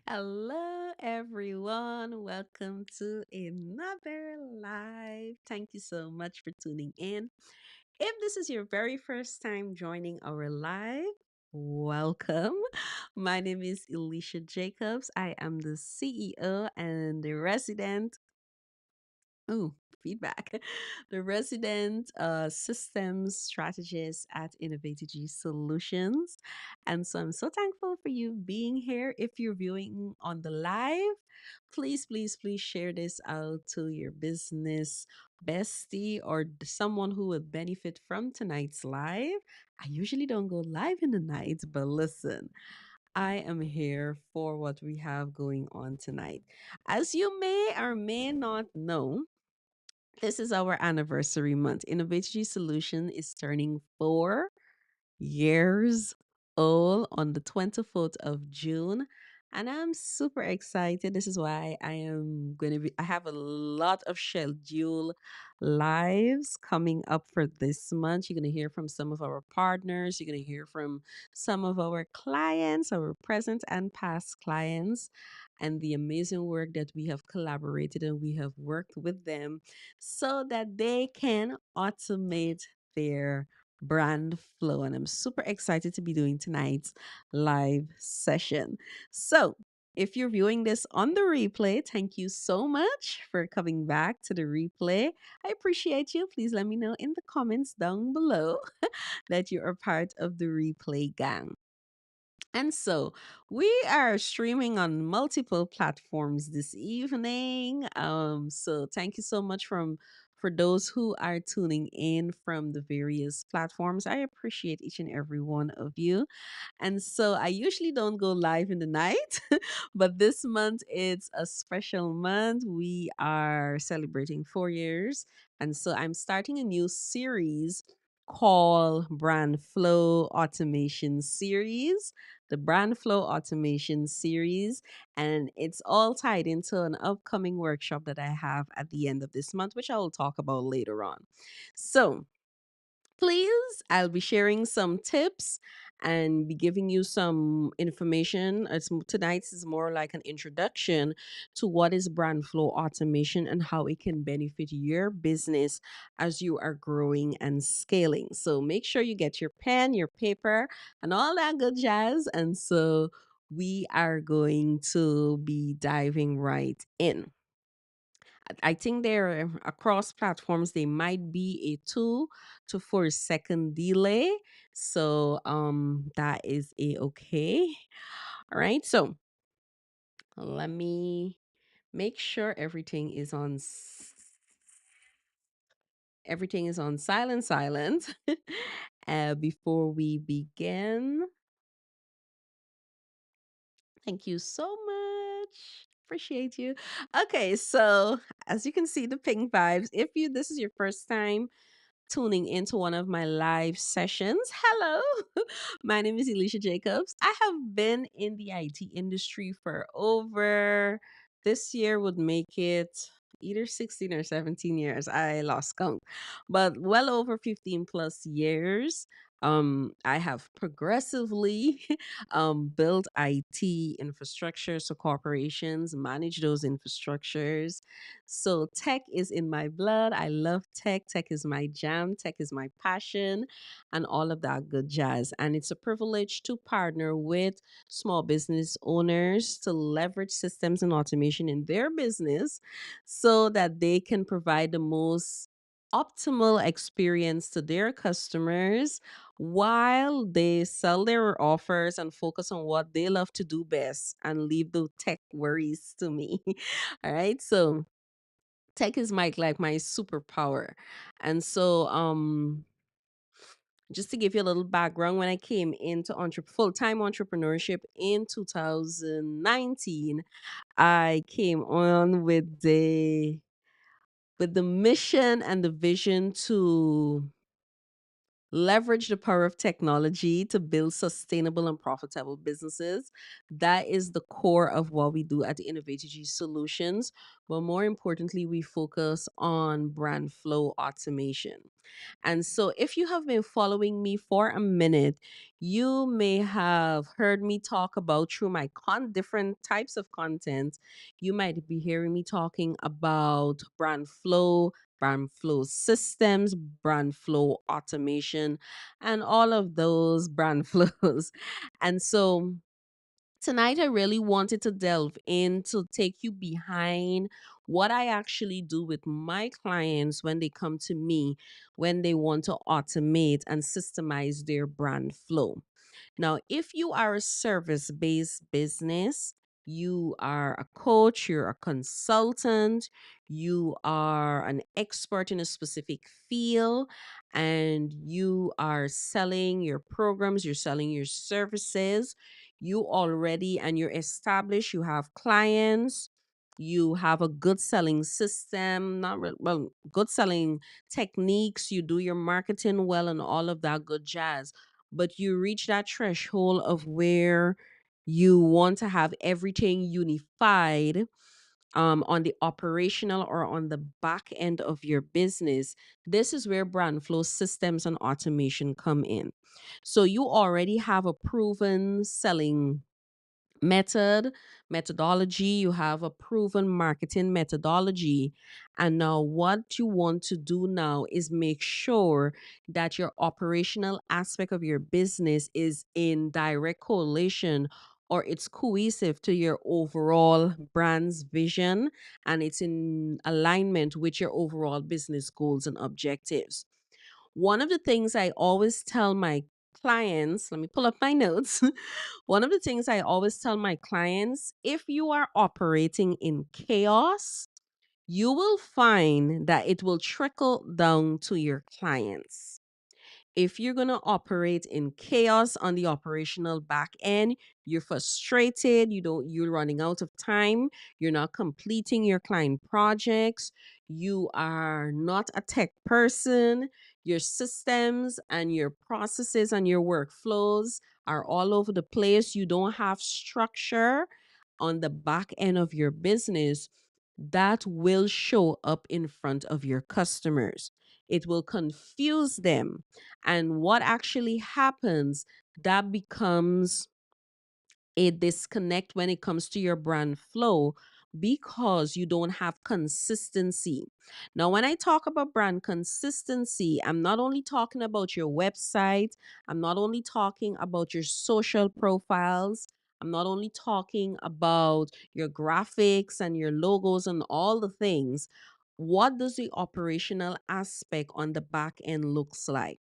Hello, everyone. Welcome to another live. Thank you so much for tuning in. If this is your very first time joining our live, welcome. My name is Alicia Jacobs. I am the CEO and the resident Oh, feedback. The resident systems strategist at Innovative Solutions. And so I'm so thankful for you being here. If you're viewing on the live, please share this out to your business bestie or someone who would benefit from tonight's live. I usually don't go live in the night, but listen, I am here for what we have going on tonight. As you may or may not know, this is our anniversary month. Innovative Solution is turning 4 years old on the 24th of June. And I'm super excited. This is why I have a lot of schedule lives coming up for this month. You're going to hear from some of our partners. You're going to hear from some of our clients, our present and past clients, and the amazing work that we have collaborated and we have worked with them so that they can automate their brand flow. And I'm super excited to be doing tonight's live session. So, if you're viewing this on the replay, thank you so much for coming back to the replay. I appreciate you. Please let me know in the comments down below that you are part of the replay gang. And so we are streaming on multiple platforms this evening. So thank you so much for those who are tuning in from the various platforms. I appreciate each and every one of you. And so I usually don't go live in the night, but this month it's a special month. We are celebrating 4 years. And so I'm starting a new series called Brand Flow Automation Series. The Brand Flow Automation Series. And it's all tied into an upcoming workshop that I have at the end of this month, which I will talk about later on. So, please, I'll be sharing some tips and be giving you some information. Tonight is more like an introduction to what is brand flow automation and how it can benefit your business as you are growing and scaling. So make sure you get your pen, your paper, and all that good jazz. And so we are going to be diving right in. I think they're across platforms. They might be a 2 to 4 second delay, so that is a okay. All right, so let me make sure everything is on silent before we begin. Thank you so much. Appreciate you. Okay, so as you can see, the pink vibes. If you this is your first time tuning into one of my live sessions. Hello, my name is Alicia Jacobs. I have been in the IT industry for over, this year would make it either 16 or 17 years. I lost count, but well over 15 plus years. I have progressively built IT infrastructure, so corporations manage those infrastructures. So tech is in my blood. I love tech. Tech is my jam. Tech is my passion and all of that good jazz. And it's a privilege to partner with small business owners to leverage systems and automation in their business so that they can provide the most optimal experience to their customers while they sell their offers and focus on what they love to do best and leave the tech worries to me. All right. So tech is my superpower. And so just to give you a little background, when I came into full-time entrepreneurship in 2019, I came on with the mission and the vision to leverage the power of technology to build sustainable and profitable businesses. That is the core of what we do at Innovative Solutions. but more importantly, we focus on brand flow automation. And so, if you have been following me for a minute, you may have heard me talk about through my different types of content. You might be hearing me talking about brand flow systems, brand flow automation, and all of those brand flows. And so, tonight I really wanted to delve in to take you behind what I actually do with my clients when they come to me when they want to automate and systemize their brand flow. Now, if you are a service based business, you are a coach, you're a consultant, you are an expert in a specific field, and you are selling your programs, you're selling your services, you already and you're established, you have clients, you have a good selling system, not well, good selling techniques, you do your marketing well, and all of that good jazz, but you reach that threshold of where you want to have everything unified on the operational or on the back end of your business. This is where brand flow systems and automation come in. So you already have a proven selling methodology, you have a proven marketing methodology, and now what you want to do now is make sure that your operational aspect of your business is in direct correlation or it's cohesive to your overall brand's vision, and it's in alignment with your overall business goals and objectives. One of the things I always tell my clients, let me pull up my notes. One of the things I always tell my clients, if you are operating in chaos, you will find that it will trickle down to your clients. If you're going to operate in chaos on the operational back end, you're frustrated, you're running out of time, you're not completing your client projects, you are not a tech person, your systems and your processes and your workflows are all over the place, you don't have structure on the back end of your business, that will show up in front of your customers. It will confuse them, and what actually happens, that becomes a disconnect when it comes to your brand flow because you don't have consistency. Now, when I talk about brand consistency, I'm not only talking about your website, I'm not only talking about your social profiles, I'm not only talking about your graphics and your logos and all the things. What does the operational aspect on the back end looks like?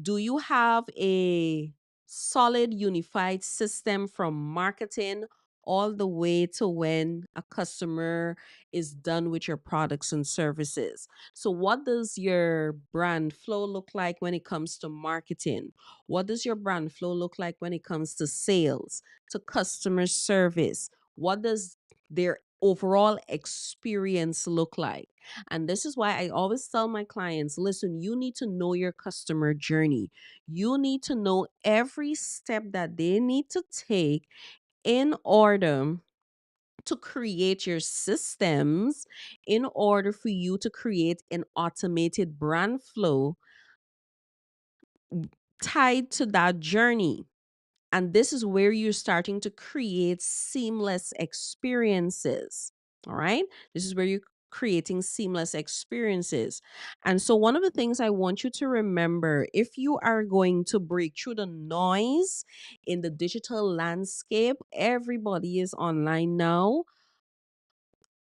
Do you have a solid unified system from marketing all the way to when a customer is done with your products and services? So, what does your brand flow look like when it comes to marketing? What does your brand flow look like when it comes to sales, to customer service? What does their overall experience look like? And this is why I always tell my clients, listen, you need to know your customer journey. You need to know every step that they need to take in order to create your systems, in order for you to create an automated brand flow tied to that journey. And this is where you're starting to create seamless experiences. All right. This is where you're creating seamless experiences. And so, one of the things I want you to remember, if you are going to break through the noise in the digital landscape, everybody is online now.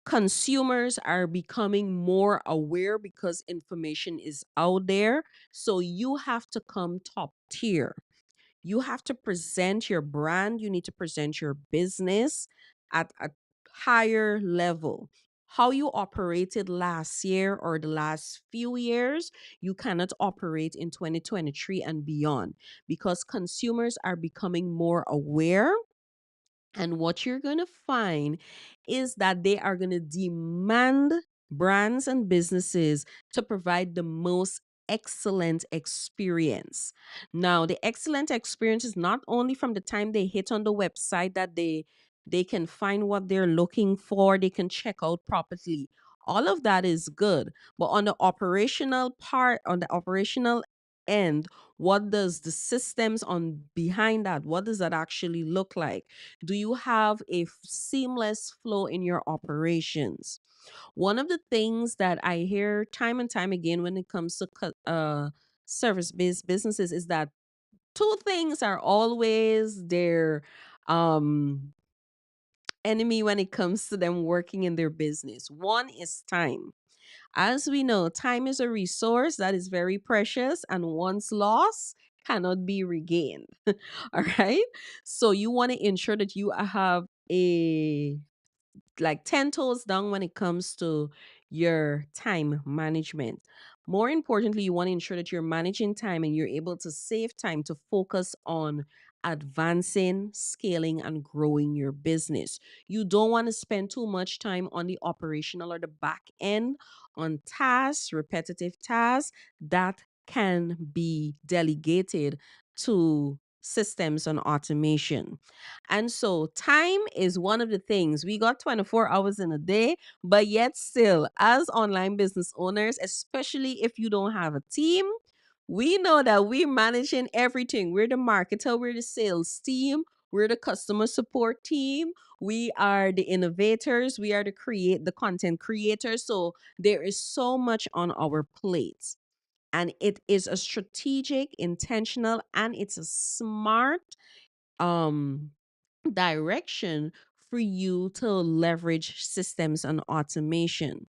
Consumers are becoming more aware because information is out there. So, you have to come top tier. You have to present your brand, you need to present your business at a higher level. How you operated last year or the last few years, you cannot operate in 2023 and beyond because consumers are becoming more aware, and what you're going to find is that they are going to demand brands and businesses to provide the most excellent experience. Now, the excellent experience is not only from the time they hit on the website that they can find what they're looking for, they can check out properly. All of that is good. But on the operational part, on the operational end, what does the systems on behind that, what does that actually look like? Do you have a seamless flow in your operations? One of the things that I hear time and time again when it comes to service based businesses is that two things are always their um enemy when it comes to them working in their business. One is time. As we know, time is a resource that is very precious, and once lost cannot be regained. All right. So you want to ensure that you have a like 10 toes down when it comes to your time management. More importantly, you want to ensure that you're managing time and you're able to save time to focus on advancing, scaling, and growing your business. You don't want to spend too much time on the operational or the back end on tasks, repetitive tasks that can be delegated to systems and automation. And so time is one of the things. We got 24 hours in a day, but yet still, as online business owners, especially if you don't have a team, we know that we're managing everything. We're the marketer, we're the sales team, we're the customer support team, we are the innovators, we are the content creators. So there is so much on our plates. And it is a strategic, intentional, and it's a smart um direction for you to leverage systems and automation.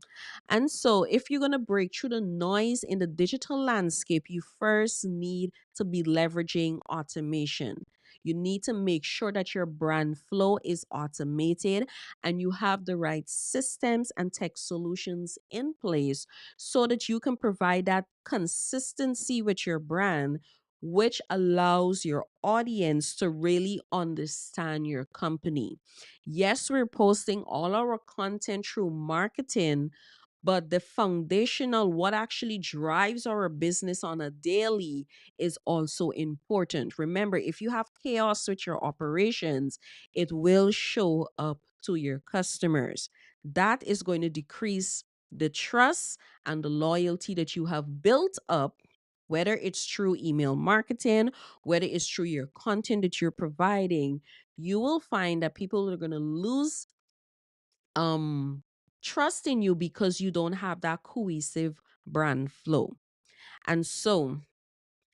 And so, if you're going to break through the noise in the digital landscape, you first need to be leveraging automation. You need to make sure that your brand flow is automated and you have the right systems and tech solutions in place so that you can provide that consistency with your brand, which allows your audience to really understand your company. Yes, we're posting all our content through marketing, but the foundational, what actually drives our business on a daily, is also important. Remember, if you have chaos with your operations, it will show up to your customers. That is going to decrease the trust and the loyalty that you have built up, whether it's through email marketing, whether it's through your content that you're providing. You will find that people are going to lose um trust in you because you don't have that cohesive brand flow. And so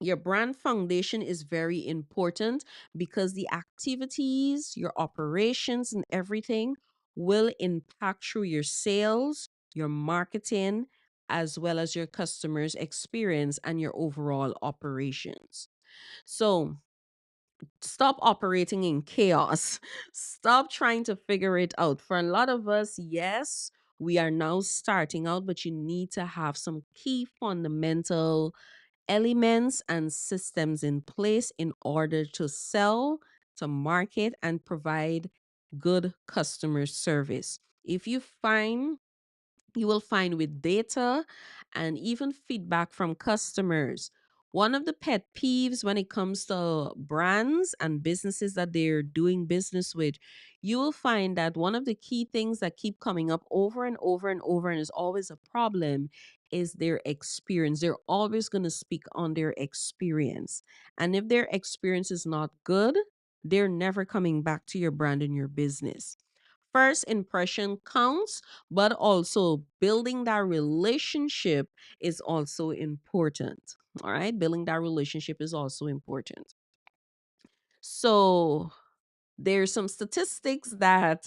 your brand foundation is very important because the activities, your operations, and everything will impact through your sales, your marketing, as well as your customers' experience and your overall operations. So stop operating in chaos. Stop trying to figure it out. For a lot of us, yes, we are now starting out, but you need to have some key fundamental elements and systems in place in order to sell, to market, and provide good customer service. If you find you will find with data and even feedback from customers. One of the pet peeves when it comes to brands and businesses that they're doing business with, you will find that one of the key things that keep coming up over and over and over and is always a problem is their experience. They're always going to speak on their experience. And if their experience is not good, they're never coming back to your brand and your business. First impression counts, but also building that relationship is also important. All right, building that relationship is also important. So there's some statistics that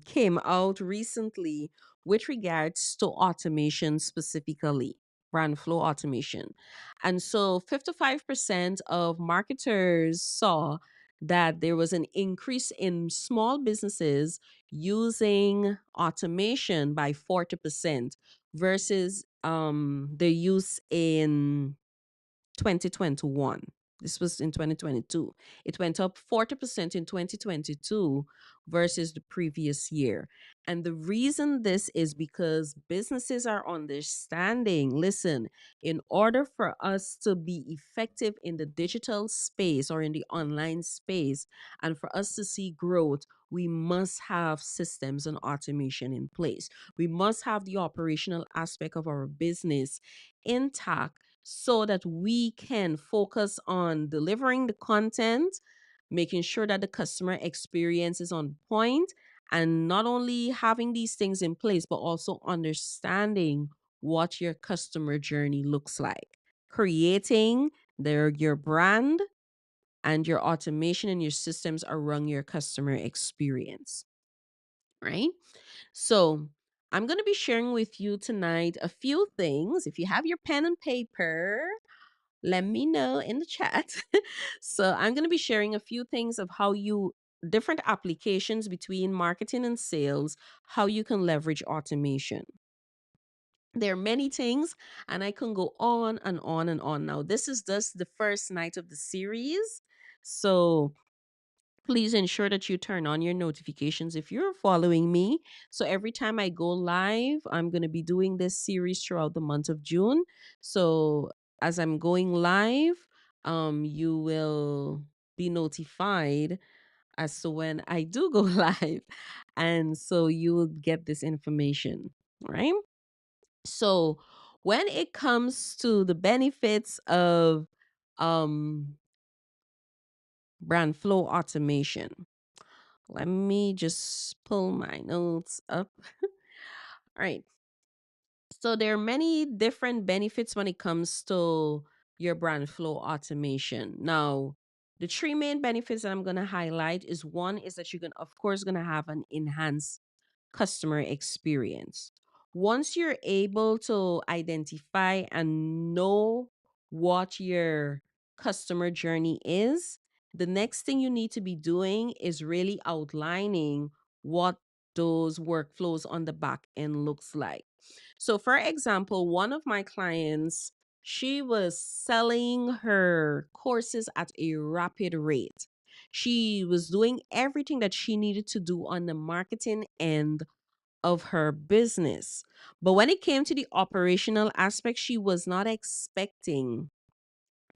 came out recently with regards to automation, specifically brand flow automation. And so 55% of marketers saw that there was an increase in small businesses using automation by 40% versus the use in 2021. This was in 2022. It went up 40% in 2022 versus the previous year. And the reason this is because businesses are understanding, listen, in order for us to be effective in the digital space or in the online space, and for us to see growth, we must have systems and automation in place. We must have the operational aspect of our business intact so that we can focus on delivering the content, making sure that the customer experience is on point, and not only having these things in place, but also understanding what your customer journey looks like. Creating your brand and your automation and your systems around your customer experience, right? So, I'm going to be sharing with you tonight a few things. If you have your pen and paper, let me know in the chat. So, I'm going to be sharing a few things of how you different applications between marketing and sales, how you can leverage automation. There are many things, and I can go on and on and on. Now, this is just the first night of the series. So, please ensure that you turn on your notifications if you're following me. So every time I go live, I'm going to be doing this series throughout the month of June. So as I'm going live, you will be notified as to when I do go live. And so you will get this information, right? So when it comes to the benefits of um, brand flow automation, let me just pull my notes up. All right. So there are many different benefits when it comes to your brand flow automation. Now, the three main benefits that I'm going to highlight is one is that you're going to, of course, going to have an enhanced customer experience. Once you're able to identify and know what your customer journey is, the next thing you need to be doing is really outlining what those workflows on the back end looks like. So, for example, one of my clients, she was selling her courses at a rapid rate. She was doing everything that she needed to do on the marketing end of her business. But when it came to the operational aspect, she was not expecting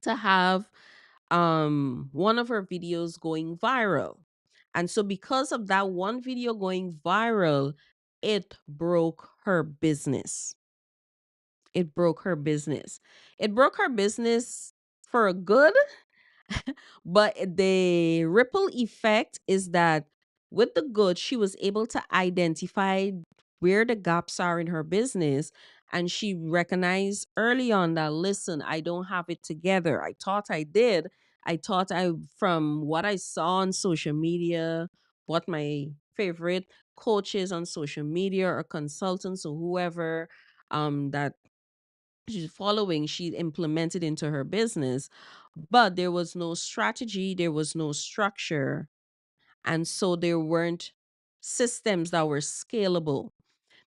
to have one of her videos going viral. And so because of that one video going viral, it broke her business. It broke her business. It broke her business for a good, but the ripple effect is that with the good, she was able to identify where the gaps are in her business. And she recognized early on that, listen, I don't have it together. I thought I did. I thought from what I saw on social media, what my favorite coaches on social media or consultants or whoever that she's following, she implemented into her business, but there was no strategy, there was no structure, and so there weren't systems that were scalable.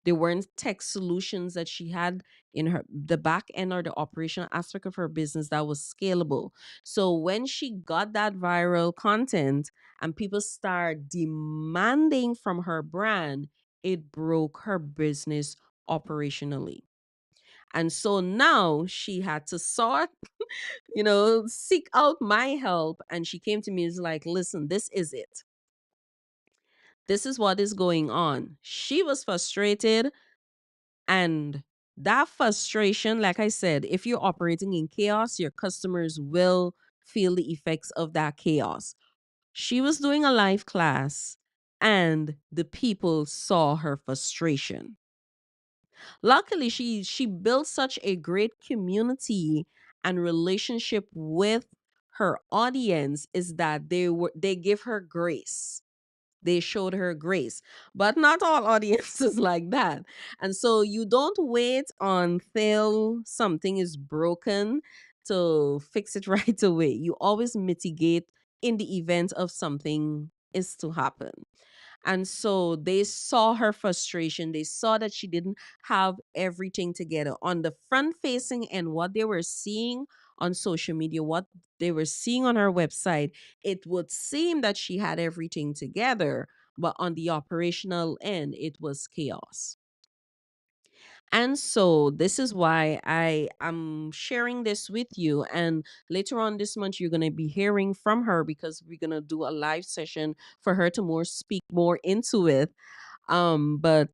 There weren't tech solutions that she had in her the back end or the operational aspect of her business that was scalable. So when she got that viral content and people start demanding from her brand, it broke her business operationally. And so now she had to sort, seek out my help. And she came to me and was like, listen, this is it. This is what is going on. She was frustrated. And that frustration, like I said, if you're operating in chaos, your customers will feel the effects of that chaos. She was doing a live class and the people saw her frustration. Luckily, she built such a great community and relationship with her audience is that they give her grace. They showed her grace. But not all audiences like that. And so you don't wait until something is broken to fix it right away. You always mitigate in the event of something is to happen. And so they saw her frustration. They saw that she didn't have everything together. On the front facing and what they were seeing on social media, what they were seeing on her website, it would seem that she had everything together, but on the operational end, it was chaos. And so this is why I am sharing this with you. And later on this month, you're going to be hearing from her because we're going to do a live session for her to more speak more into it. But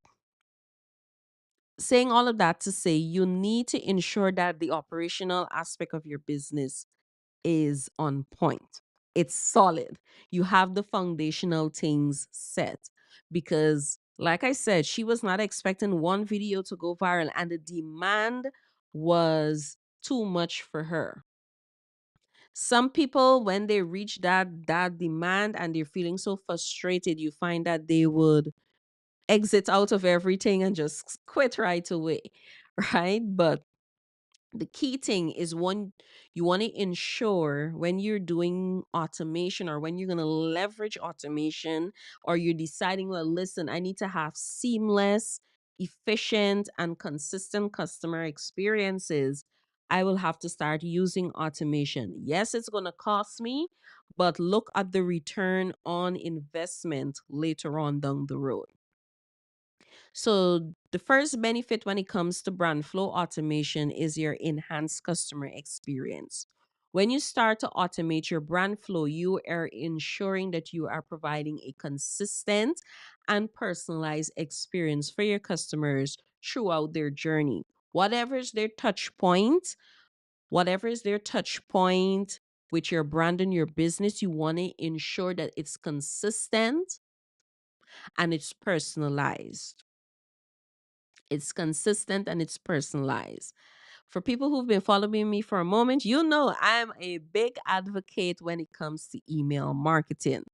saying all of that to say, you need to ensure that the operational aspect of your business is on point. It's solid. You have the foundational things set because, like I said, she was not expecting one video to go viral, and the demand was too much for her. Some people, when they reach that demand and they're feeling so frustrated, you find that they would exit out of everything and just quit right away, right? But the key thing is, one, you want to ensure when you're doing automation or when you're going to leverage automation, or you're deciding, well, listen, I need to have seamless, efficient, and consistent customer experiences, I will have to start using automation. Yes, it's going to cost me, but look at the return on investment later on down the road. So, the first benefit when it comes to brand flow automation is your enhanced customer experience. When you start to automate your brand flow, you are ensuring that you are providing a consistent and personalized experience for your customers throughout their journey. Whatever is their touch point with your brand and your business, you want to ensure that it's consistent and it's personalized. It's consistent and it's personalized. For people who've been following me for a moment, you know I'm a big advocate when it comes to email marketing.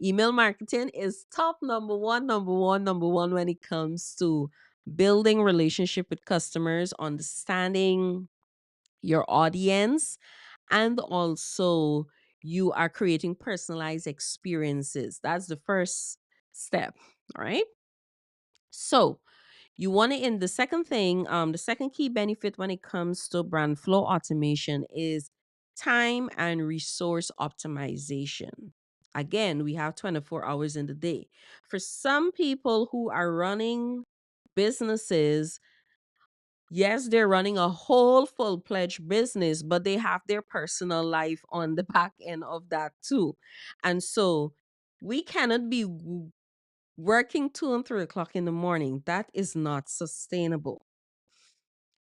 Email marketing is top number one, number one, number one when it comes to building relationship with customers, understanding your audience, and also you are creating personalized experiences. That's the first step. All right. So, you want to, in the second thing, the second key benefit when it comes to brand flow automation is time and resource optimization. Again, we have 24 hours in the day. For some people who are running businesses, yes, they're running a whole full-fledged business, but they have their personal life on the back end of that too. And so we cannot be working 2 and 3 o'clock in the morning. That is not sustainable.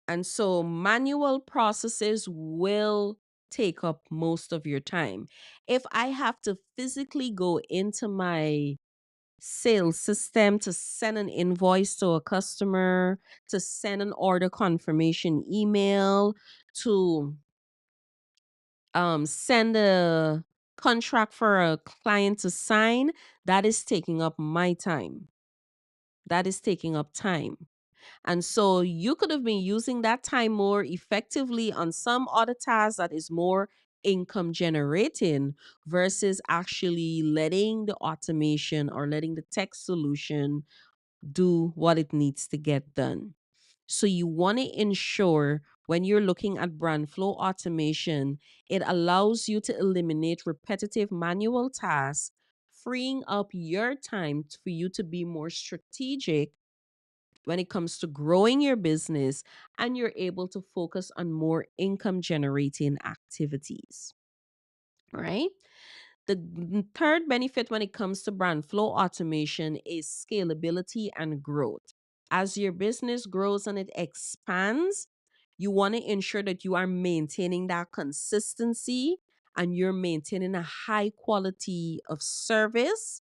And so manual processes will take up most of your time. If I have to physically go into my sales system to send an invoice to a customer, to send an order confirmation email, to send a contract for a client to sign, that is taking up my time. That is taking up time. And so you could have been using that time more effectively on some other tasks that is more income generating versus actually letting the automation or letting the tech solution do what it needs to get done. So you want to ensure when you're looking at brand flow automation, it allows you to eliminate repetitive manual tasks, freeing up your time for you to be more strategic when it comes to growing your business, and you're able to focus on more income generating activities. Right? The third benefit when it comes to brand flow automation is scalability and growth. As your business grows and it expands, you want to ensure that you are maintaining that consistency and you're maintaining a high quality of service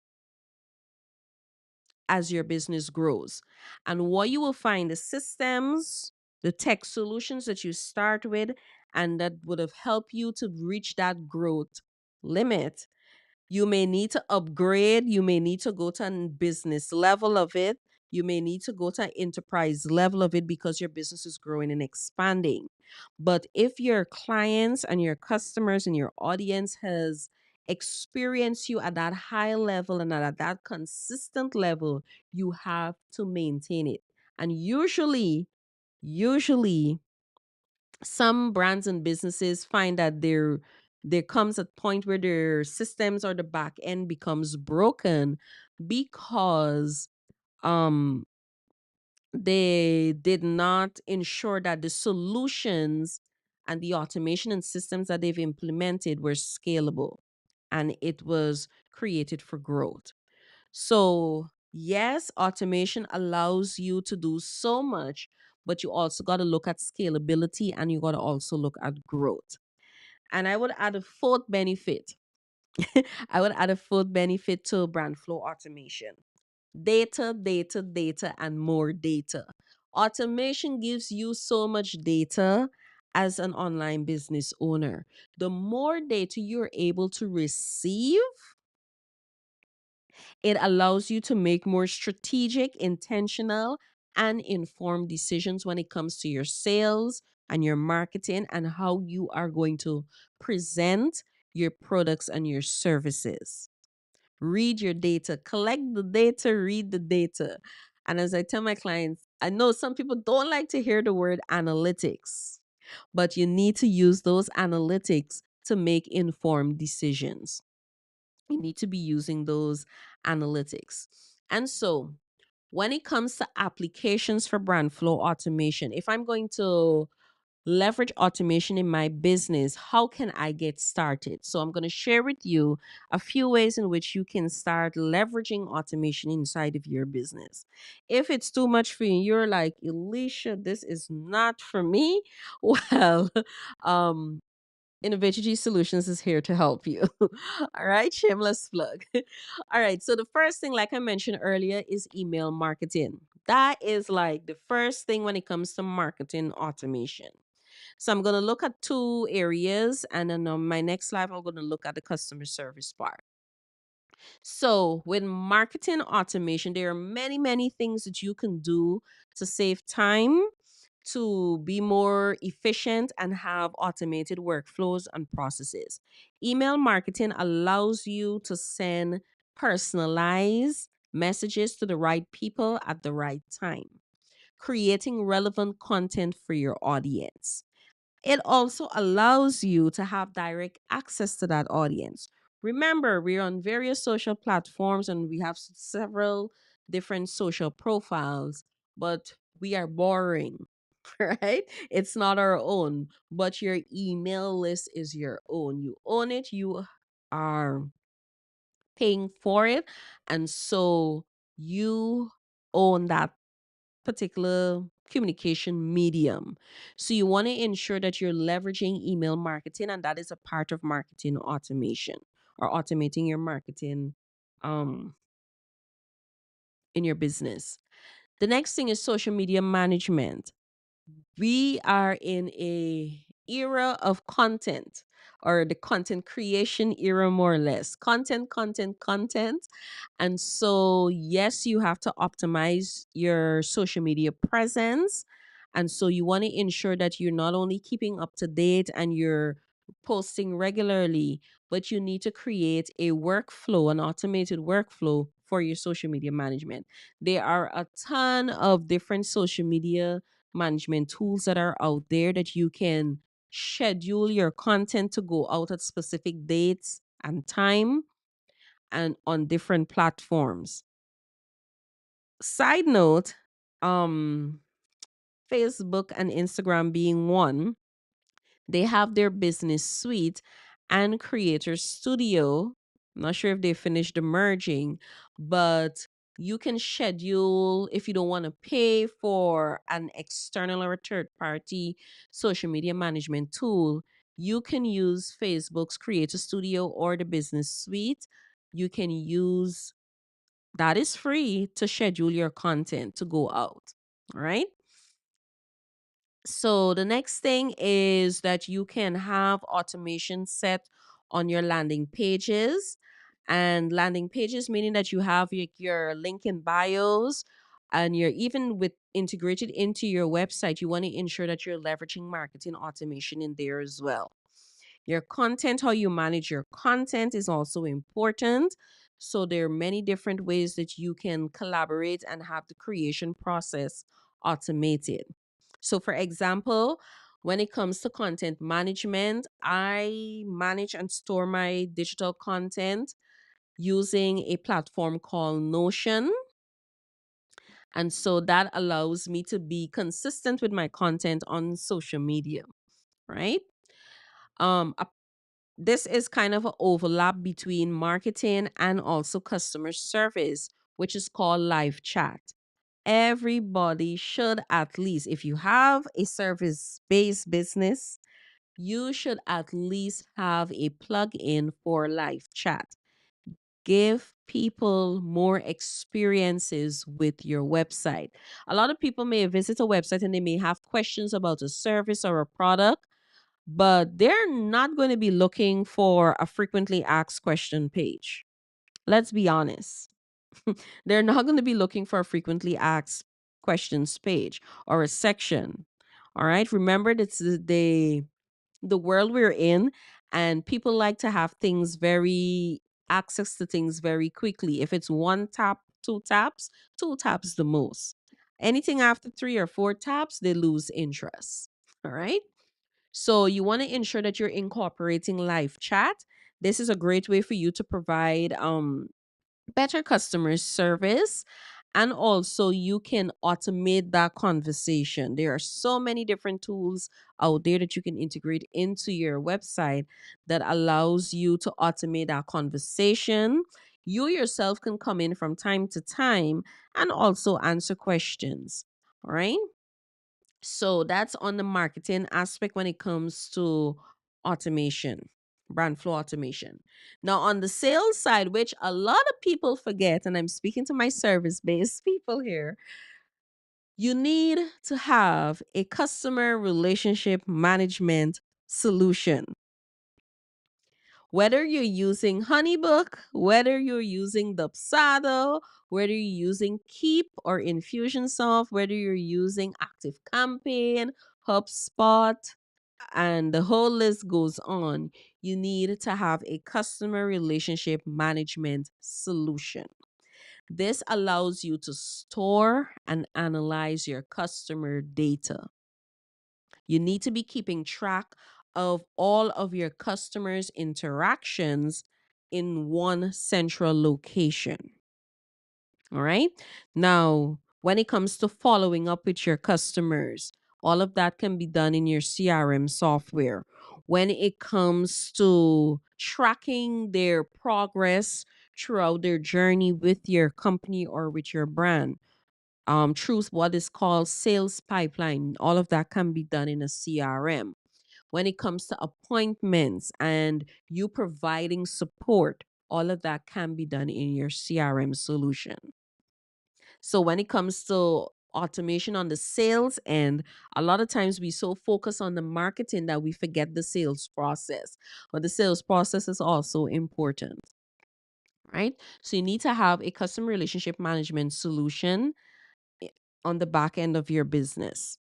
as your business grows. And what you will find, the systems, the tech solutions that you start with, and that would have helped you to reach that growth limit, you may need to upgrade. You may need to go to a business level of it. You may need to go to an enterprise level of it because your business is growing and expanding. But if your clients and your customers and your audience has experienced you at that high level and at that consistent level, you have to maintain it. And usually Some brands and businesses find that there comes a point where their systems or the back end becomes broken because um they did not ensure that the solutions and the automation and systems that they've implemented were scalable and it was created for growth. So, yes, automation allows you to do so much, but you also got to look at scalability and you got to also look at growth. And I would add a fourth benefit. I would add a fourth benefit to brand flow automation: data, data, data, and more data. Automation gives you so much data as an online business owner. The more data you're able to receive, it allows you to make more strategic, intentional, and informed decisions when it comes to your sales and your marketing and how you are going to present your products and your services. Read your data, collect the data, read the data. And as I tell my clients, I know some people don't like to hear the word analytics, but you need to use those analytics to make informed decisions. You need to be using those analytics. And so, when it comes to applications for brand flow automation, if I'm going to leverage automation in my business, how can I get started? So, I'm going to share with you a few ways in which you can start leveraging automation inside of your business. If it's too much for you, you're like, Alicia, this is not for me. Well, um, Innovative Solutions is here to help you. All right, shameless plug. All right, so the first thing, like I mentioned earlier, is email marketing. That is like the first thing when it comes to marketing automation. So I'm going to look at two areas, and then on my next slide, I'm going to look at the customer service part. So, with marketing automation, there are many, many things that you can do to save time, to be more efficient, and have automated workflows and processes. Email marketing allows you to send personalized messages to the right people at the right time, creating relevant content for your audience. It also allows you to have direct access to that audience. Remember, we're on various social platforms and we have several different social profiles, but we are boring, right? It's not our own, but your email list is your own. You own it, you are paying for it, and so you own that particular communication medium. So you want to ensure that you're leveraging email marketing, and that is a part of marketing automation or automating your marketing um in your business. The next thing is social media management. We are in a era of content, or the content creation era, more or less. Content. And so, yes, you have to optimize your social media presence. And so you want to ensure that you're not only keeping up to date and you're posting regularly, but you need to create a workflow, an automated workflow for your social media management. There are a ton of different social media management tools that are out there that you can schedule your content to go out at specific dates and time and on different platforms. Side note, um Facebook and Instagram being one, they have their business suite and creator studio. I'm not sure if they finished the merging, but you can schedule, if you don't want to pay for an external or third party social media management tool, you can use Facebook's creator studio or the business suite. You can use that, is free to schedule your content to go out. All right. So the next thing is that you can have automation set on your landing pages. And landing pages meaning that you have your link in bios, and you're even with integrated into your website. You want to ensure that you're leveraging marketing automation in there as well. Your content, how you manage your content is also important. So there are many different ways that you can collaborate and have the creation process automated. So, for example, When it comes to content management, I manage and store my digital content using a platform called Notion. And so that allows me to be consistent with my content on social media, right? A This is kind of an overlap between marketing and also customer service, which is called live chat. Everybody should, at least, if you have a service based business, you should at least have a plug-in for live chat. Give people more experiences with your website. A lot of people may visit a website and they may have questions about a service or a product, but they're not going to be looking for a frequently asked question page. Let's be honest. They're not going to be looking for a frequently asked questions page or a section. All right. Remember, that's the world we're in, and people like to have things very access to things very quickly. If it's one tap, two taps the most. Anything after three or four taps, they lose interest. All right. So you want to ensure that you're incorporating live chat. This is a great way for you to provide better customer service, and also you can automate that conversation. There are so many different tools out there that you can integrate into your website that allows you to automate that conversation. You yourself can come in from time to time and also answer questions. All right. So that's on the marketing aspect when it comes to automation, brand flow automation. Now, on the sales side, which a lot of people forget, and I'm speaking to my service based people here, you need to have a customer relationship management solution. Whether you're using Honeybook, whether you're using Dubsado, whether you're using Keep or Infusionsoft, whether you're using ActiveCampaign, HubSpot, and the whole list goes on, you need to have a customer relationship management solution. This allows you to store and analyze your customer data. You need to be keeping track of all of your customers' interactions in one central location. All right. Now, when it comes to following up with your customers, all of that can be done in your CRM software. When it comes to tracking their progress throughout their journey with your company or with your brand, through what is called sales pipeline, all of that can be done in a CRM. When it comes to appointments and you providing support, all of that can be done in your CRM solution. So when it comes to automation on the sales end, a lot of times we so focus on the marketing that we forget the sales process. But the sales process is also important, right? So you need to have a customer relationship management solution i- on the back end of your business.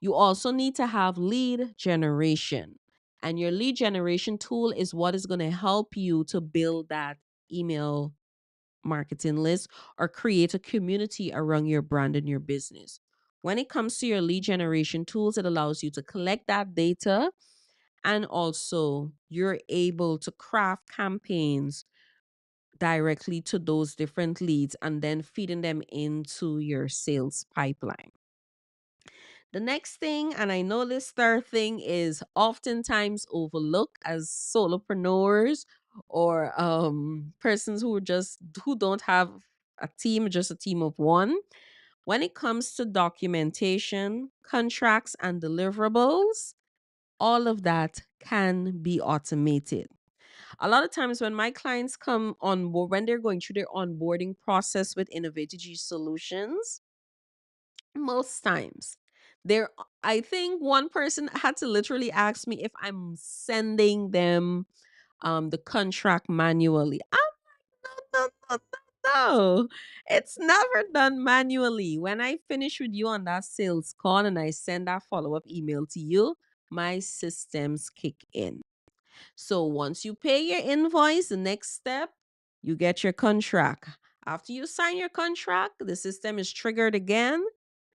You also need to have lead generation. And your lead generation tool is what is going to help you to build that email marketing list or create a community around your brand and your business. When it comes to your lead generation tools, it allows you to collect that data, and also you're able to craft campaigns directly to those different leads and then feeding them into your sales pipeline. The next thing, and I know this third thing is oftentimes overlooked as solopreneurs or persons who don't have a team, just a team of one. When it comes to documentation, contracts, and deliverables, all of that can be automated. A lot of times when my clients come on board, when they're going through their onboarding process with Innovative Solutions, most times there, I think one person had to literally ask me if I'm sending them the contract manually. No, no, no. It's never done manually. When I finish with you on that sales call and I send that follow-up email to you, my systems kick in. So once you pay your invoice, the next step, you get your contract. After you sign your contract, the system is triggered again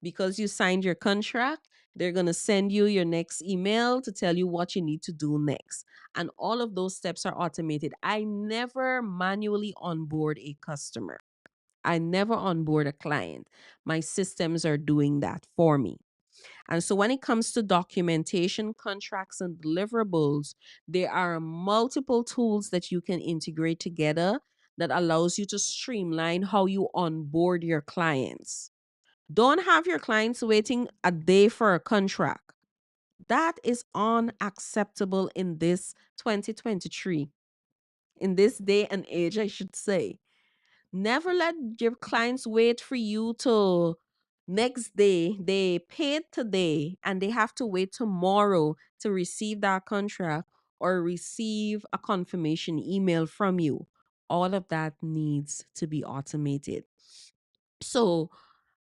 because you signed your contract. They're going to send you your next email to tell you what you need to do next. And all of those steps are automated. I never manually onboard a customer. I never onboard a client. My systems are doing that for me. And so when it comes to documentation, contracts, and deliverables, there are multiple tools that you can integrate together that allows you to streamline how you onboard your clients. Don't have your clients waiting a day for a contract. That is unacceptable in this 2023. In this day and age, I should say. Never let your clients wait for you to next day. They paid today and they have to wait tomorrow to receive that contract or receive a confirmation email from you. All of that needs to be automated. So,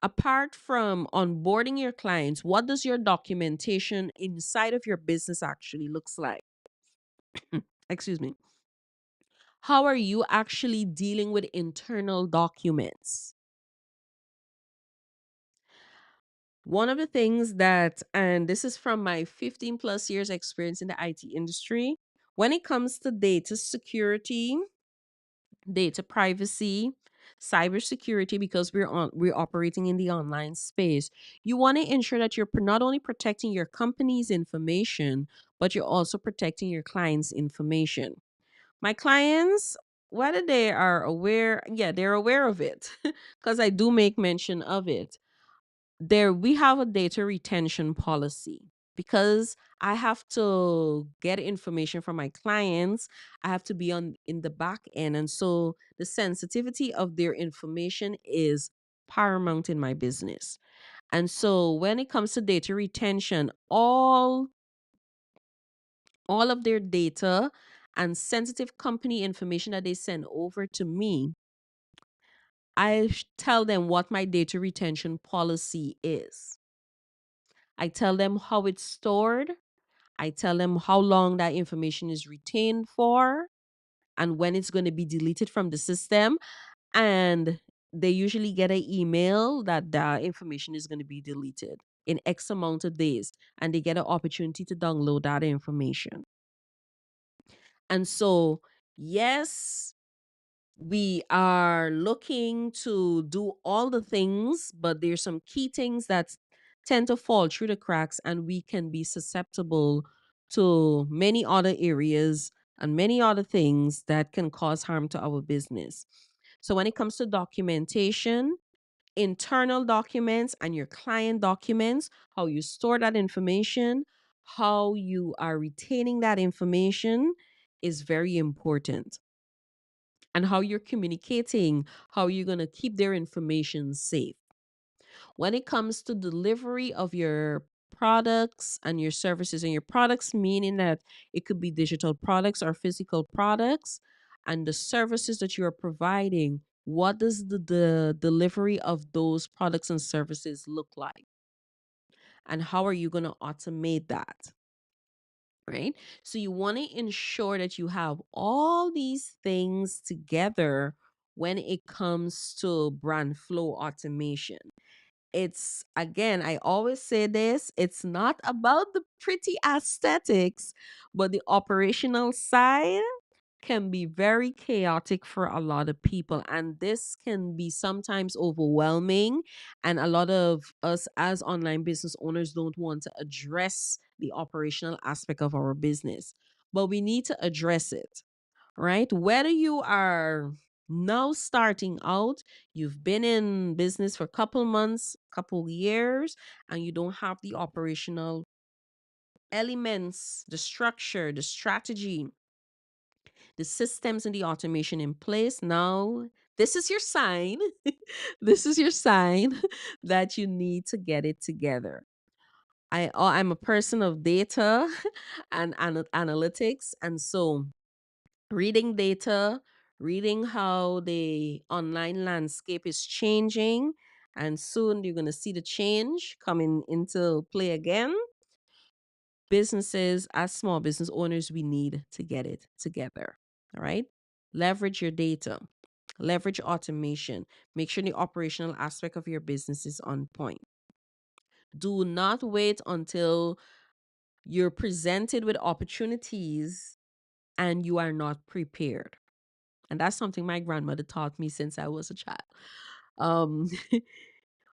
apart from onboarding your clients, what does your documentation inside of your business actually looks like? Excuse me. How are you actually dealing with internal documents? One of the things that, and this is from my 15 plus years experience in the IT industry, when it comes to data security, data privacy, cybersecurity, because we're operating in the online space, you want to ensure that you're not only protecting your company's information, but you're also protecting your clients' information. My clients, whether they are aware, yeah, they're aware of it because I do make mention of it. There we have a data retention policy because I have to get information from my clients. I have to be on in the back end, and so the sensitivity of their information is paramount in my business. And so when it comes to data retention, all of their data and sensitive company information that they send over to me, tell them what my data retention policy is. I tell them how it's stored. I tell them how long that information is retained for and when it's going to be deleted from the system. And they usually get an email that the information is going to be deleted in X amount of days. And they get an opportunity to download that information. And so, yes, we are looking to do all the things, but there's some key things that tend to fall through the cracks, and we can be susceptible to many other areas and many other things that can cause harm to our business. So, when it comes to documentation, internal documents and your client documents, how you store that information, how you are retaining that information is very important, and how you're communicating, how you're going to keep their information safe. When it comes to delivery of your products and your services, and your products meaning that it could be digital products or physical products, and the services that you are providing, what does the delivery of those products and services look like? And how are you going to automate that? Right? So you want to ensure that you have all these things together when it comes to brand flow automation. It's, again, I always say this, it's not about the pretty aesthetics, but the operational side can be very chaotic for a lot of people, and this can be sometimes overwhelming, and a lot of us as online business owners don't want to address the operational aspect of our business, but we need to address it, right? Whether you are now starting out, you've been in business for a couple months, couple years, and you don't have the operational elements, the structure, the strategy, the systems, and the automation in place. Now, this is your sign. This is your sign that you need to get it together. I'm a person of data and analytics, and so reading data, reading how the online landscape is changing, and soon you're going to see the change coming into play again. Businesses, as small business owners, we need to get it together. All right. Leverage your data, leverage automation, make sure the operational aspect of your business is on point. Do not wait until you're presented with opportunities and you are not prepared. And that's something my grandmother taught me since I was a child. Um,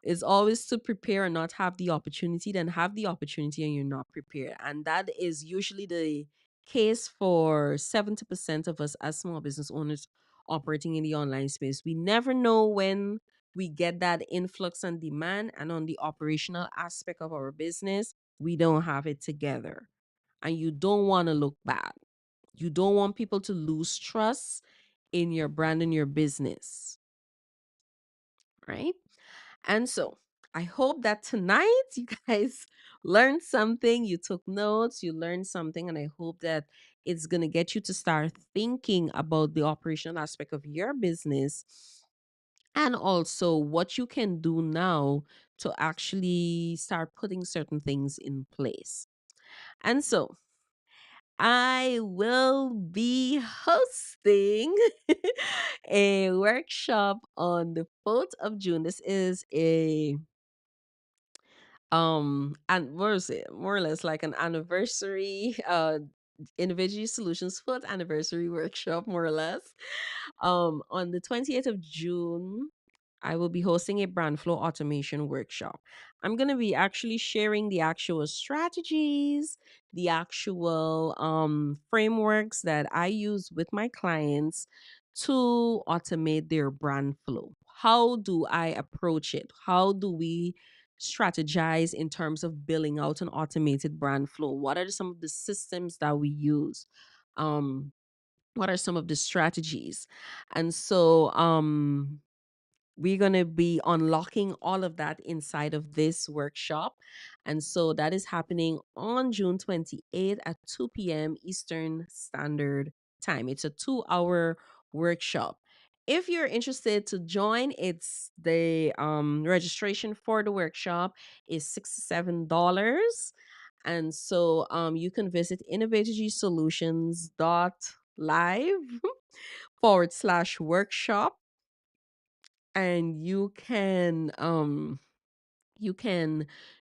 is always to prepare and not have the opportunity, then have the opportunity and you're not prepared. And that is usually the case for 70% of us as small business owners operating in the online space. We never know when we get that influx and demand, and on the operational aspect of our business, we don't have it together. And you don't want to look bad. You don't want people to lose trust in your brand and your business, right? And so I hope that tonight you guys learned something, you took notes, you learned something, and I hope that it's going to get you to start thinking about the operational aspect of your business and also what you can do now to actually start putting certain things in place. And so I will be hosting a workshop on the 4th of June. This is a and what is it, more or less like an anniversary individual solutions 4th anniversary workshop, more or less. On the 28th of June, I will be hosting a brand flow automation workshop. I'm going to be actually sharing the actual strategies, the actual frameworks that I use with my clients to automate their brand flow. How do I approach it? How do we strategize in terms of building out an automated brand flow? What are some of the systems that we use? Um, what are some of the strategies? And so we're going to be unlocking all of that inside of this workshop. And so that is happening on June 28th at 2 p.m. Eastern Standard Time. It's a 2-hour workshop. If you're interested to join, it's the registration for the workshop is $67. And so you can visit innovatorgsolutions.live /workshop, and you can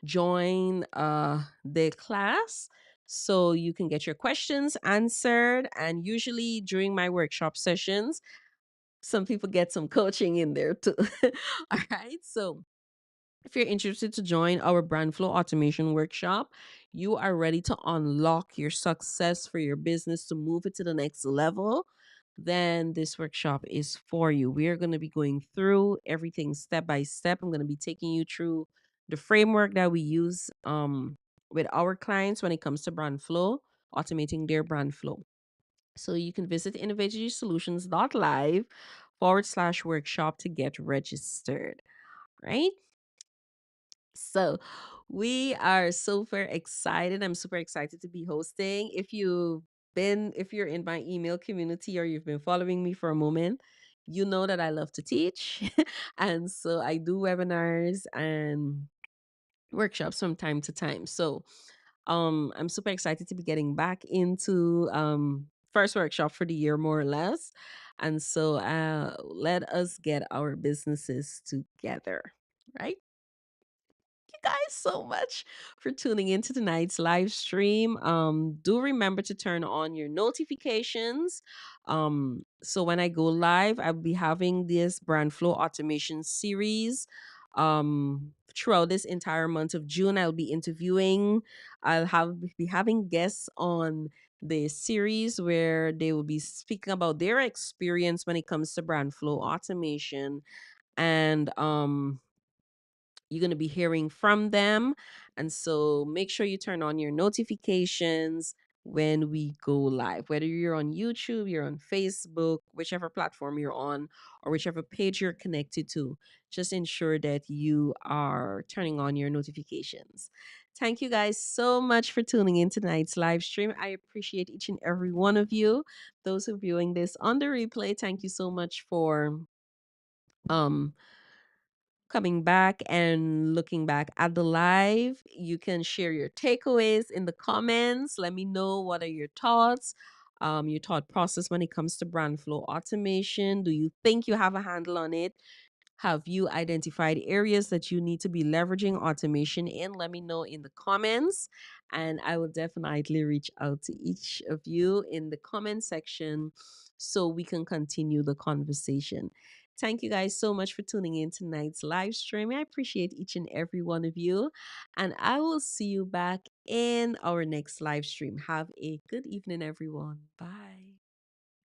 join the class so you can get your questions answered. And usually during my workshop sessions, some people get some coaching in there too. All right, so if you're interested to join our brand flow automation workshop, you are ready to unlock your success for your business to move it to the next level, then this workshop is for you. We are going to be going through everything step by step. I'm going to be taking you through the framework that we use with our clients when it comes to brand flow, automating their brand flow. So you can visit innovatorgsolutions.live /workshop to get registered, right? So we are super excited. I'm super excited to be hosting. If you're in my email community or you've been following me for a moment, you know that I love to teach. And so I do webinars and workshops from time to time. So I'm super excited to be getting back into first workshop for the year, more or less. And so let us get our businesses together, right? You guys so much for tuning into tonight's live stream. Do remember to turn on your notifications. So when I go live, I'll be having this brand flow automation series. Throughout this entire month of June, I'll be interviewing. Be having guests on the series where they will be speaking about their experience when it comes to brand flow automation. And you're going to be hearing from them. And so make sure you turn on your notifications when we go live, whether you're on YouTube, you're on Facebook, whichever platform you're on, or whichever page you're connected to. Just ensure that you are turning on your notifications. Thank you guys so much for tuning in tonight's live stream. I appreciate each and every one of you. Those who are viewing this on the replay, thank you so much for um coming back and looking back at the live. You can share your takeaways in the comments. Let me know what are your thought process when it comes to brand flow automation. Do you think you have a handle on it? Have you identified areas that you need to be leveraging automation in? Let me know in the comments, and I will definitely reach out to each of you in the comment section so we can continue the conversation. Thank you guys so much for tuning in tonight's live stream. I appreciate each and every one of you, and I will see you back in our next live stream. Have a good evening, everyone. Bye.